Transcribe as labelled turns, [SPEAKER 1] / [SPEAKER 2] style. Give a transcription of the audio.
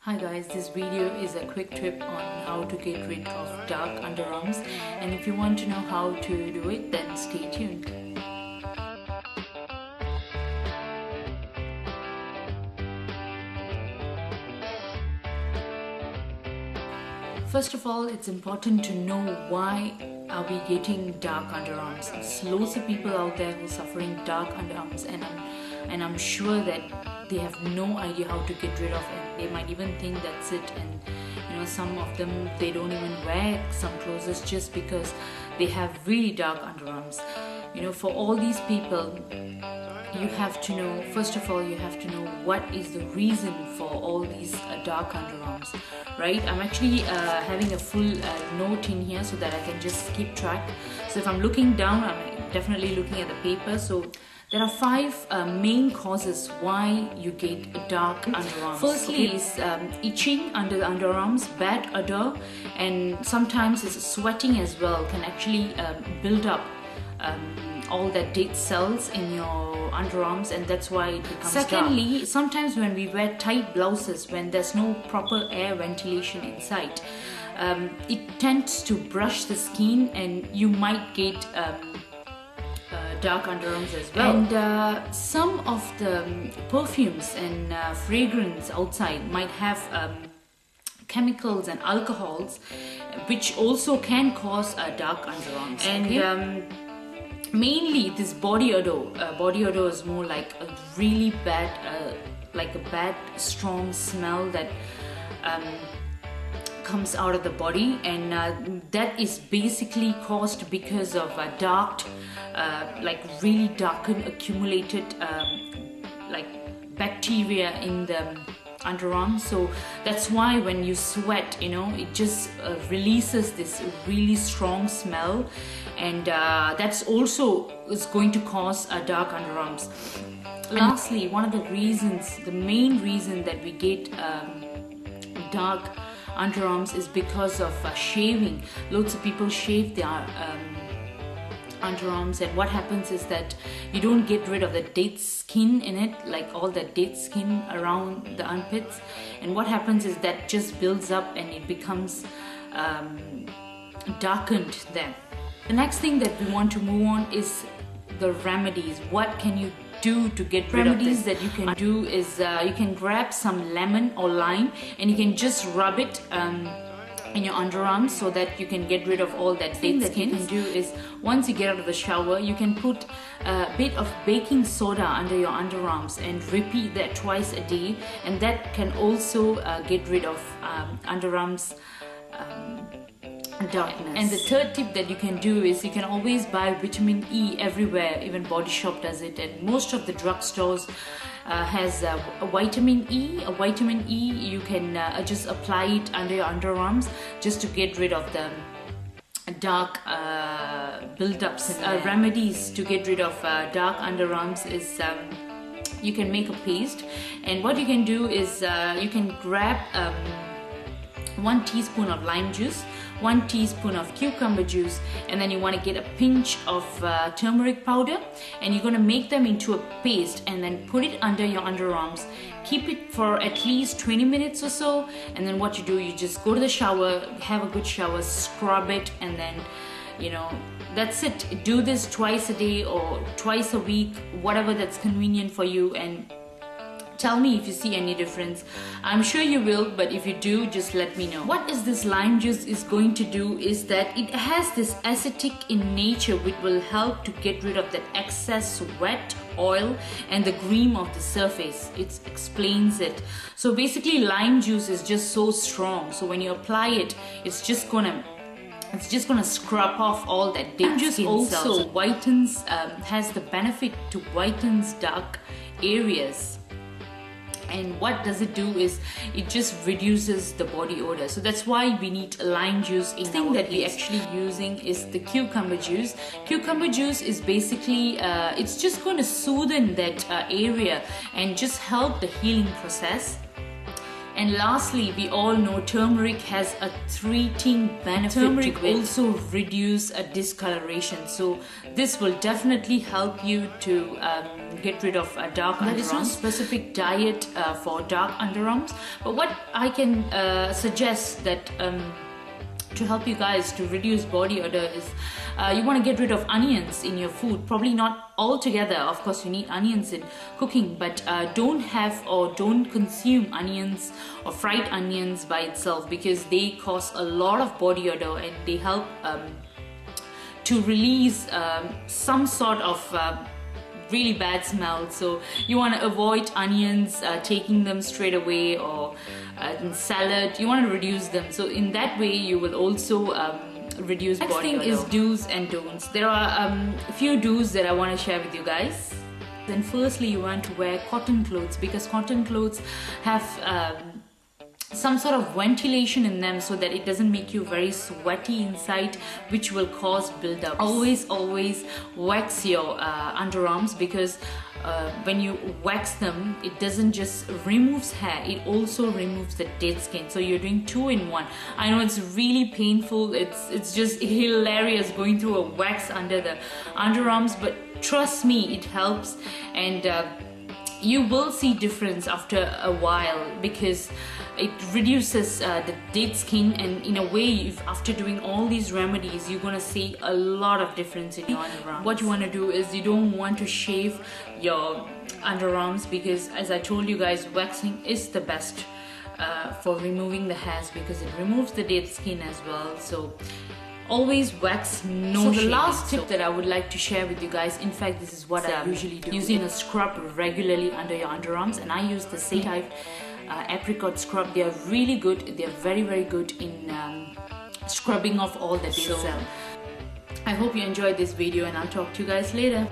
[SPEAKER 1] Hi guys, this video is a quick tip on how to get rid of dark underarms, and if you want to know how to do it, then stay tuned. First of all, it's important to know why are we getting dark underarms. There's loads of people out there who are suffering dark underarms, and I'm sure that they have no idea how to get rid of it. They might even think that's it, and some of them, they don't even wear some clothes just because they have really dark underarms. For all these people, you have to know, first of all, you have to know what is the reason for all these dark underarms, right? I'm actually having a full note in here so that I can just keep track. So if I'm looking down, I'm definitely looking at the paper. So there are 5 main causes why you get dark underarms. Firstly is itching under the underarms, bad odor, and sometimes it's sweating as well can actually build up all that dead cells in your underarms, and that's why it becomes Secondly, dark. Sometimes when we wear tight blouses, when there's no proper air ventilation inside, it tends to brush the skin and you might get dark underarms as well. And some of the perfumes and fragrance outside might have chemicals and alcohols, which also can cause dark underarms. And mainly this body odor is more like a really bad, like a bad strong smell that comes out of the body, and that is basically caused because of dark, like really darkened, accumulated like bacteria in the underarm. So that's why when you sweat, it just releases this really strong smell, and that's also is going to cause dark underarms. Lastly, one of the reasons, the main reason that we get dark underarms is because of shaving. Loads of people shave their underarms, and what happens is that you don't get rid of the dead skin in it, like all the dead skin around the armpits, and what happens is that just builds up and it becomes darkened then. The next thing that we want to move on is the remedies. What can you do to get rid of this? That you can do is you can grab some lemon or lime and you can just rub it in your underarms so that you can get rid of all that dead skin. That you can do is, once you get out of the shower, you can put a bit of baking soda under your underarms and repeat that twice a day, and that can also get rid of underarms darkness. And the third tip that you can do is you can always buy vitamin E everywhere. Even Body Shop does it, and most of the drugstores has a vitamin E. A vitamin E, you can just apply it under your underarms just to get rid of the dark build-ups. Remedies to get rid of dark underarms is you can make a paste, and what you can do is you can grab 1 teaspoon of lime juice, 1 teaspoon of cucumber juice, and then you want to get a pinch of turmeric powder, and you're going to make them into a paste and then put it under your underarms. Keep it for at least 20 minutes or so, and then what you do, you just go to the shower, have a good shower, scrub it, and then that's it. Do this twice a day or twice a week, whatever that's convenient for you, and tell me if you see any difference. I'm sure you will, but if you do, just let me know. What is this lime juice is going to do is that it has this acetic in nature, which will help to get rid of that excess sweat, oil, and the green of the surface. It explains it. So basically, lime juice is just so strong. So when you apply it, it's just gonna scrub off all that dead skin cells. Also whitens, has the benefit to whitens dark areas. And what does it do is it just reduces the body odor. So that's why we need lime juice in our thing that we're actually using is the cucumber juice. Cucumber juice is basically it's just going to soothe in that area and just help the healing process. And lastly, we all know turmeric has a treating benefit. Turmeric also reduce a discoloration, so this will definitely help you to get rid of dark underarms. There is no specific diet for dark underarms, but what I can suggest that to help you guys to reduce body odor is you want to get rid of onions in your food. Probably not altogether, of course you need onions in cooking, but don't have or don't consume onions or fried onions by itself, because they cause a lot of body odor and they help to release some sort of really bad smell. So you want to avoid onions, taking them straight away, or in salad. You want to reduce them, so in that way you will also reduce body odor. Next thing is do's and don'ts. There are a few do's that I want to share with you guys. Then firstly, you want to wear cotton clothes, because cotton clothes have some sort of ventilation in them so that it doesn't make you very sweaty inside, which will cause buildup. Always wax your underarms, because when you wax them, it doesn't just removes hair, it also removes the dead skin. So you're doing 2 in 1. I know it's really painful, it's just hilarious going through a wax under the underarms, but trust me, it helps, and you will see difference after a while, because it reduces the dead skin, and in a way, after doing all these remedies, you're gonna see a lot of difference in your underarms. What you want to do is you don't want to shave your underarms, because as I told you guys, waxing is the best for removing the hairs, because it removes the dead skin as well. So always wax, no shaving. The last tip that I would like to share with you guys, in fact this is what I usually do, using a scrub regularly under your underarms, and I use the same type apricot scrub. They are really good, they are very good in scrubbing off all the dead cell. I hope you enjoyed this video, and I'll talk to you guys later.